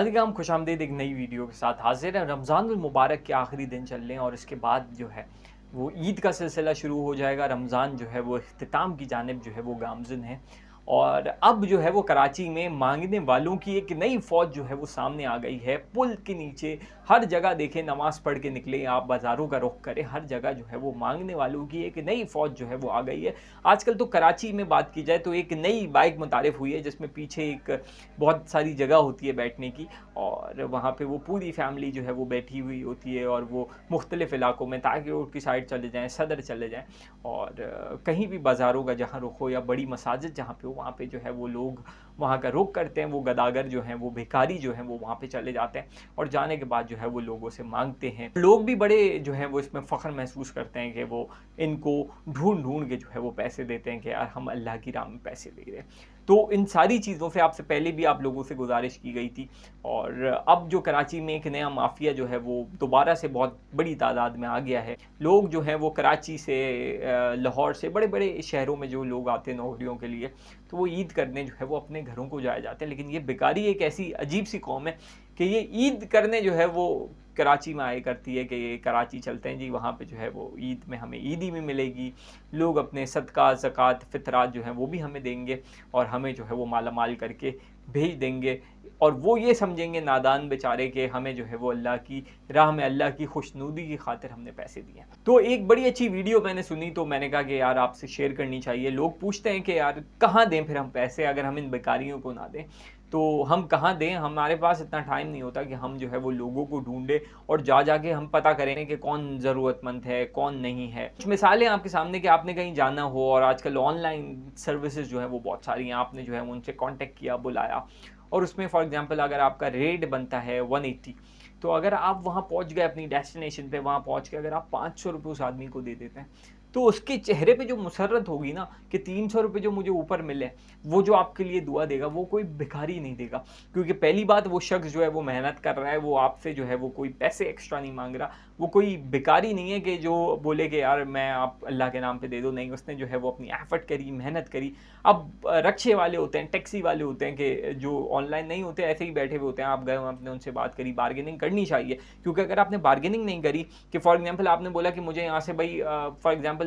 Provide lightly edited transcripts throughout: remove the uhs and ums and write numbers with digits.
हम खुशामदीद एक नई वीडियो के साथ हाजिर हैं। रमज़ानुल मुबारक के आखिरी दिन चल रहे हैं और इसके बाद जो है वो ईद का सिलसिला शुरू हो जाएगा। रमज़ान जो है वो इख्तिताम की जानिब जो है वो गामज़न है। और अब जो है वो कराची में मांगने वालों की एक नई फ़ौज जो है वो सामने आ गई है। पुल के नीचे हर जगह देखें, नमाज़ पढ़ के निकलें, आप बाज़ारों का रुख करें, हर जगह जो है वो मांगने वालों की एक नई फ़ौज जो है वो आ गई है। आजकल तो कराची में बात की जाए तो एक नई बाइक मुतारिफ़ हुई है, जिसमें पीछे एक बहुत सारी जगह होती है बैठने की, और वहाँ पे वो पूरी फैमिली जो है वो बैठी हुई होती है, और वो मुख्तलिफ़ इलाकों में ताकि रोड की साइड चले जाएँ, सदर चले जाएँ, और कहीं भी बाज़ारों का जहाँ रुख हो या बड़ी मसाजिद जहाँ पे हो, वहाँ पे जो है वो लोग वहाँ का रुख करते हैं। वो गदागर जो हैं, वो भिखारी जो हैं, वो वहाँ पे चले जाते हैं और जाने के बाद जो है वो लोगों से मांगते हैं। लोग भी बड़े जो हैं वो इसमें फ़ख्र महसूस करते हैं कि वो इनको ढूंढ के जो है वो पैसे देते हैं कि यार हम अल्लाह की राह में पैसे दे रहे हैं। तो इन सारी चीज़ों से आपसे पहले भी आप लोगों से गुजारिश की गई थी, और अब जो कराची में एक नया माफिया जो है वो दोबारा से बहुत बड़ी तादाद में आ गया है। लोग जो हैं वो कराची से, लाहौर से, बड़े-बड़े शहरों में जो लोग आते हैं नौकरियों के लिए, तो वो ईद करने जो है वो अपने घरों को जाए जाते हैं। लेकिन ये बेकारी एक ऐसी अजीब-सी कौम है कि ये ईद करने जो है वो कराची में आया करती है कि ये कराची चलते हैं जी, वहाँ पे जो है वो ईद में हमें ईदी भी मिलेगी। लोग अपने सदका, ज़कात, फ़ितरात जो हैं वो भी हमें देंगे और हमें जो है वो माला-माल करके भेज देंगे, और वो ये समझेंगे नादान बेचारे कि हमें जो है वो अल्लाह की राह में, अल्लाह की खुशनुदी की खातिर हमने पैसे दिए हैं। तो एक बड़ी अच्छी वीडियो मैंने सुनी, तो मैंने कहा कि यार आपसे शेयर करनी चाहिए। लोग पूछते हैं कि यार कहाँ दें फिर हम पैसे, अगर हम इन बेकारियों को ना दें तो हम कहाँ दें? हमारे पास इतना टाइम नहीं होता कि हम जो है वो लोगों को ढूँढें और जा के हम पता करें कि कौन ज़रूरतमंद है, कौन नहीं है। कुछ मिसालें आपके सामने कि आपने कहीं जाना हो, और आजकल ऑनलाइन सर्विसेज़ जो है वो बहुत सारी हैं। आपने जो है उनसे कॉन्टैक्ट किया, बुलाया, और उसमें फॉर एग्ज़ाम्पल अगर आपका रेट बनता है 180, तो अगर आप वहाँ पहुँच गए अपनी डेस्टिनेशन पे, वहाँ पहुँच के अगर आप ₹500 उस आदमी को दे देते हैं, तो उसके चेहरे पे जो मुसर्रत होगी ना कि ₹300 जो मुझे ऊपर मिले, वो जो आपके लिए दुआ देगा वो कोई भिखारी नहीं देगा। क्योंकि पहली बात, वो शख्स जो है वो मेहनत कर रहा है, वो आपसे जो है वो कोई पैसे एक्स्ट्रा नहीं माँग रहा। वो कोई भिखारी नहीं है कि जो बोले कि यार मैं आप अल्लाह के नाम पे दे दो। नहीं, उसने जो है वो अपनी एफ़र्ट करी, मेहनत करी। अब रिक्शे वाले होते हैं, टैक्सी वाले होते हैं कि जो ऑनलाइन नहीं होते, ऐसे ही बैठे हुए होते हैं। आप गए, आपने उनसे बात करी, बार्गेनिंग करनी चाहिए, क्योंकि अगर आपने बार्गेनिंग नहीं करी, कि फॉर एग्ज़ाम्पल आपने बोला कि मुझे यहाँ से भाई फॉर एग्ज़ाम्पल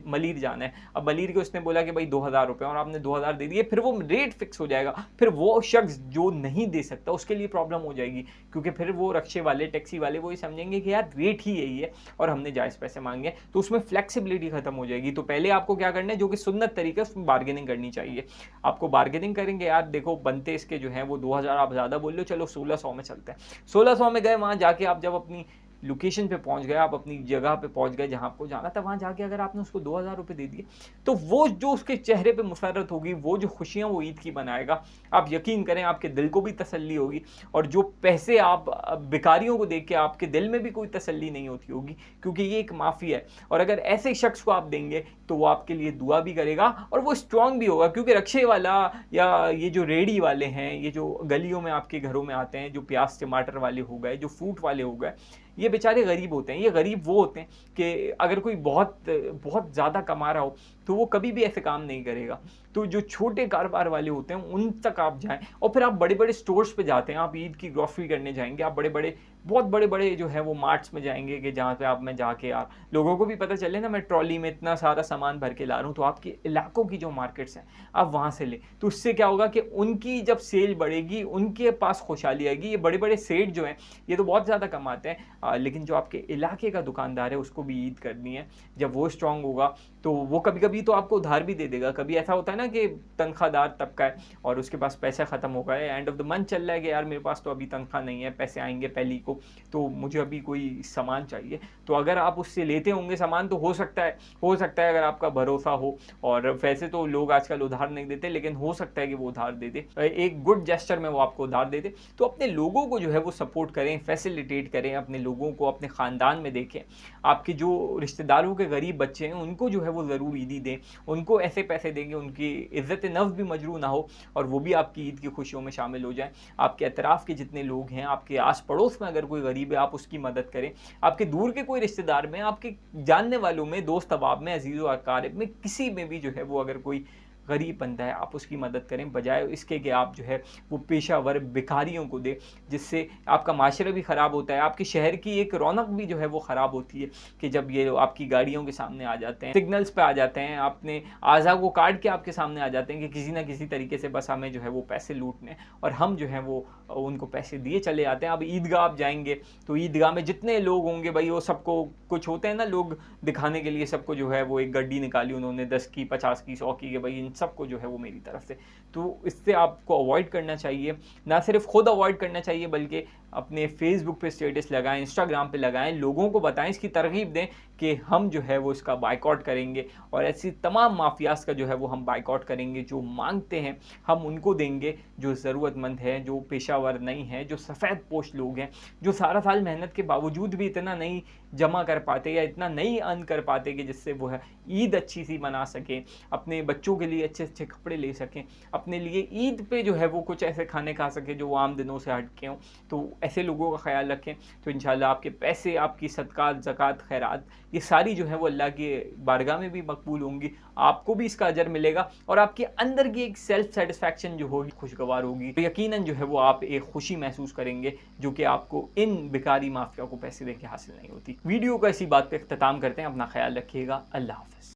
मलीर जाना है। अब मलीर के उसने बोला कि भाई ₹2000, और आपने 2000 दे दिए, फिर वो रेट फिक्स हो जाएगा। फिर वो शख्स जो नहीं दे सकता उसके लिए प्रॉब्लम हो जाएगी, क्योंकि फिर वो रिक्शे वाले, टैक्सी वाले वो ये समझेंगे कि यार रेट ही यही है और हमने जायज़ पैसे माँगे हैं, तो उसमें फ्लेक्सिबिलिटी खत्म हो जाएगी। तो पहले आपको क्या करना है, जो कि सुन्नत तरीका है, उसमें बार्गेनिंग करनी चाहिए। आपको बार्गेनिंग करेंगे, यार देखो बनते इसके जो हैं वो 2000 आप ज़्यादा बोल रहे हो, चलो 1600 में चलते हैं। 1600 में गए, वहाँ जाके आप जब अपनी लोकेशन पे पहुँच गए, आप अपनी जगह पे पहुँच गए जहाँ आपको जाना था, वहाँ जाके अगर आपने उसको ₹2000 दे दिए, तो वो जो उसके चेहरे पे मुसर्रत होगी, वो जो खुशियाँ वो ईद की मनाएगा, आप यकीन करें आपके दिल को भी तसल्ली होगी, और जो पैसे आप भिखारियों को देख के आपके दिल में भी कोई तसल्ली नहीं होती होगी, क्योंकि ये एक माफ़िया है। और अगर ऐसे शख्स को आप देंगे, तो वो आपके लिए दुआ भी करेगा और वो स्ट्रॉन्ग भी होगा, क्योंकि रिक्शे वाला या ये जो रेहड़ी वाले हैं, ये जो गलियों में आपके घरों में आते हैं, जो प्याज टमाटर वाले हो गए, जो फ्रूट वाले हो गए, ये बेचारे गरीब होते हैं। ये गरीब वो होते हैं कि अगर कोई बहुत बहुत ज़्यादा कमा रहा हो, तो वो कभी भी ऐसे काम नहीं करेगा। तो जो छोटे कारोबार वाले होते हैं, उन तक आप जाएँ, और फिर आप बड़े-बड़े स्टोर्स पे जाते हैं, आप ईद की ग्रोसरी करने जाएँगे, आप बड़े-बड़े, बहुत बड़े-बड़े जो है वो मार्ट्स में जाएँगे, कि जहाँ पे आप मैं जाके यार लोगों को भी पता चले ना, मैं ट्रॉली में इतना सारा सामान भर के ला रहा हूँ, तो आपके इलाकों की जो मार्केट्स हैं, आप वहाँ से लें। तो उससे क्या होगा कि उनकी जब सेल बढ़ेगी, उनके पास खुशहाली आएगी। ये बड़े-बड़े सेठ जो हैं, ये तो बहुत ज़्यादा कमाते हैं, लेकिन जो आपके इलाके का दुकानदार है, उसको भी ईद करनी है। जब वो स्ट्रॉन्ग होगा, तो वो कभी-कभी तो आपको उधार भी दे देगा। कभी ऐसा होता है ना कि तनख्वाहदार तबका है और उसके पास पैसा ख़त्म हो गया है, एंड ऑफ द मंथ चल रहा है कि यार मेरे पास तो अभी तनख्वाह नहीं है, पैसे आएँगे पहली को, तो मुझे अभी कोई सामान चाहिए। तो अगर आप उससे लेते होंगे सामान, तो हो सकता है अगर आपका भरोसा हो, और वैसे तो लोग आजकल उधार नहीं देते, लेकिन हो सकता है कि वो उधार दे दे। एक गुड जेस्चर में वो आपको उधार दे दे। तो अपने लोगों को जो है वो सपोर्ट करें, फैसिलिटेट करें, अपने लोगों को अपने ख़ानदान में देखें। आपके जो रिश्तेदारों के गरीब बच्चे हैं, उनको जो है वो ज़रूर ईदी दें। उनको ऐसे पैसे देंगे, उनकी इज़्ज़त-ए-नफ़्स भी मजरूह ना हो, और वो भी आपकी ईद की खुशियों में शामिल हो जाएँ। आपके अतराफ़ के जितने लोग हैं, आपके आस-पड़ोस में अगर कोई गरीब है, आप उसकी मदद करें। आपके दूर के कोई रिश्तेदार में, आपके जानने वालों में, दोस्त अहबाब में, अज़ीज़ व अक़ारिब में, किसी में भी जो है वो अगर कोई गरीब बंदा है आप उसकी मदद करें, बजाय इसके कि आप जो है वो पेशावर भिखारियों को दें, जिससे आपका माशरा भी ख़राब होता है, आपके शहर की एक रौनक भी जो है वो ख़राब होती है कि जब ये आपकी गाड़ियों के सामने आ जाते हैं, सिग्नल्स पे आ जाते हैं, अपने आज़ा को काट के आपके सामने आ जाते हैं कि किसी ना किसी तरीके से बस हमें जो है वो पैसे लूटने, और हम जो है वो उनको पैसे दिए चले जाते हैं। अब ईदगाह आप जाएंगे तो ईदगाह में जितने लोग होंगे भाई, वो सबको कुछ होते हैं ना लोग दिखाने के लिए, सबको जो है वो एक गड्डी निकाली उन्होंने 10 की, 50 की, 100 की, कि भाई इन सबको जो है वो मेरी तरफ से। तो इससे आपको अवॉइड करना चाहिए, ना सिर्फ खुद अवॉइड करना चाहिए बल्कि अपने फेसबुक पे स्टेटस लगाएं, इंस्टाग्राम पे लगाएं, लोगों को बताएं, इसकी तरगीब दें कि हम जो है वो इसका बाइकआउट करेंगे, और ऐसी तमाम माफियाज का जो है वो हम बाइकआउट करेंगे। जो मांगते हैं हम उनको देंगे, जो ज़रूरतमंद है, जो पेशावर नहीं है, जो सफ़ेद पोश लोग हैं, जो सारा साल मेहनत के बावजूद भी इतना नहीं जमा कर पाते या इतना नहीं अर्न कर पाते कि जिससे वो है ईद अच्छी सी मना सकें, अपने बच्चों के लिए अच्छे अच्छे कपड़े ले सकें, अपने लिए ईद पे जो है वो कुछ ऐसे खाने खा सकें जो आम दिनों से हट के हों। तो ऐसे लोगों का ख्याल रखें, तो इंशाल्लाह आपके पैसे, आपकी सदक़ात, ज़कात, खैरात, ये सारी जो है वो अल्लाह की बारगाह में भी मकबूल होंगी, आपको भी इसका अजर मिलेगा, और आपके अंदर की एक सेल्फ सेटिस्फैक्शन जो होगी खुशगवार होगी। तो यकीनन जो है वो आप एक खुशी महसूस करेंगे जो कि आपको इन भिखारी माफिया को पैसे दे के हासिल नहीं होती। वीडियो को ऐसी बात पे इख्तिताम करते हैं। अपना ख्याल रखिएगा। अल्लाह हाफ़िज़।